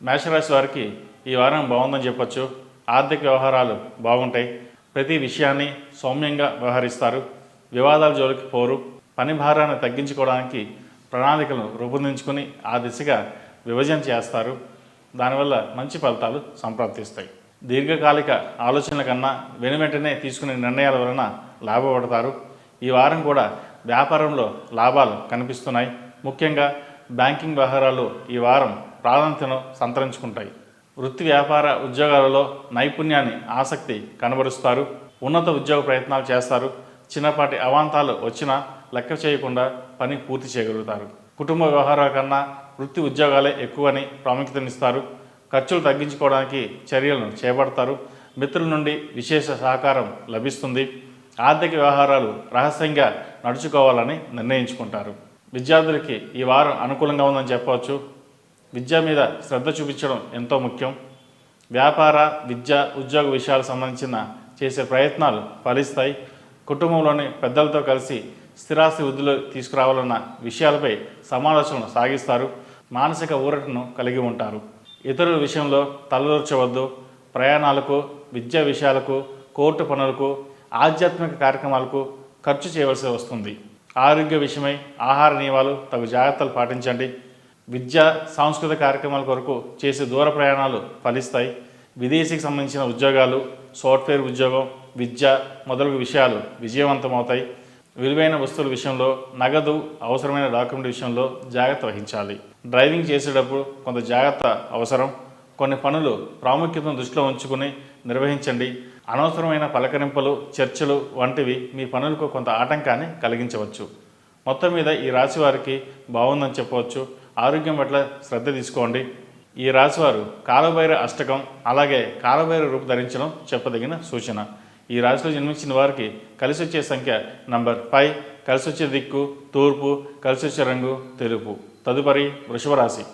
మేషరాశి వారికి ఈ వారం బాగుందని చెప్పొచ్చు. ఆర్థిక వ్యవహారాలు బాగుంటాయి. ప్రతి విషయాన్ని సౌమ్యంగా వ్యవహరిస్తారు. వివాదాల జోలికి పోరు. పని భారాన్ని తగ్గించుకోవడానికి ప్రణాళికలను రూపొందించుకొని ఆ దిశగా విభజన చేస్తారు. దానివల్ల మంచి ఫలితాలు సంప్రాప్తిస్తాయి. దీర్ఘకాలిక ఆలోచనల కన్నా వెనువెంటనే తీసుకునే నిర్ణయాల వలన లాభపడతారు. ఈ వారం కూడా వ్యాపారంలో లాభాలు కనిపిస్తున్నాయి. ముఖ్యంగా బ్యాంకింగ్ వ్యవహారాలు ఈ వారం ప్రాధాన్యతను సంతరించుకుంటాయి. వృత్తి వ్యాపార ఉద్యోగాలలో నైపుణ్యాన్ని ఆసక్తి కనబరుస్తారు. ఉన్నత ఉద్యోగ ప్రయత్నాలు చేస్తారు. చిన్నపాటి అవాంతాలు వచ్చినా లెక్క చేయకుండా పని పూర్తి చేయగలుగుతారు. కుటుంబ వ్యవహారాల కన్నా వృత్తి ఉద్యోగాలే ఎక్కువని ప్రాముఖ్యతనిస్తారు. ఖర్చులు తగ్గించుకోవడానికి చర్యలను చేపడతారు. మిత్రుల నుండి విశేష సహకారం లభిస్తుంది. ఆర్థిక వ్యవహారాలు రహస్యంగా నడుచుకోవాలని నిర్ణయించుకుంటారు. విద్యార్థులకి ఈ వారం అనుకూలంగా ఉందని చెప్పవచ్చు. విద్య మీద శ్రద్ధ చూపించడం ఎంతో ముఖ్యం. వ్యాపార, విద్య, ఉద్యోగ విషయాలకు సంబంధించిన చేసే ప్రయత్నాలు ఫలిస్తాయి. కుటుంబంలోని పెద్దలతో కలిసి స్థిరాస్తి వృద్ధిలో తీసుకురావాలన్న విషయాలపై సమాలోచనలు సాగిస్తారు. మానసిక ఊరటను కలిగి ఉంటారు. ఇతరుల విషయంలో తలదూర్చవద్దు. ప్రయాణాలకు, విద్యా విషయాలకు, కోర్టు పనులకు, ఆధ్యాత్మిక కార్యక్రమాలకు ఖర్చు చేయవలసి వస్తుంది. ఆరోగ్య విషయమై ఆహార నియమాలు తగు జాగ్రత్తలు పాటించండి. విద్య, సాంస్కృతిక కార్యక్రమాల కొరకు చేసే దూర ప్రయాణాలు ఫలిస్తాయి. విదేశీకి సంబంధించిన ఉద్యోగాలు, సాఫ్ట్వేర్ ఉద్యోగం, విద్య మొదలగు విషయాలు విజయవంతమవుతాయి. విలువైన వస్తువుల విషయంలో, నగదు, అవసరమైన డాక్యుమెంట్ విషయంలో జాగ్రత్త వహించాలి. డ్రైవింగ్ చేసేటప్పుడు కొంత జాగ్రత్త అవసరం. కొన్ని పనులు ప్రాముఖ్యతను దృష్టిలో ఉంచుకుని నిర్వహించండి. అనవసరమైన పలకరింపులు, చర్చలు వంటివి మీ పనులకు కొంత ఆటంకాన్ని కలిగించవచ్చు. మొత్తం మీద ఈ రాశి వారికి బాగుందని చెప్పవచ్చు. ఆరోగ్యం పట్ల శ్రద్ధ తీసుకోండి. ఈ రాశివారు కాలభైరవ అష్టకం అలాగే కాలభైరవ రూపు ధరించడం చెప్పదగిన సూచన. ఈ రాశిలో జన్మించిన వారికి కలిసి వచ్చే సంఖ్య నంబర్ 5, కలిసి వచ్చే దిక్కు తూర్పు, కలిసి వచ్చే రంగు తెలుపు. తదుపరి వృషభ రాశి.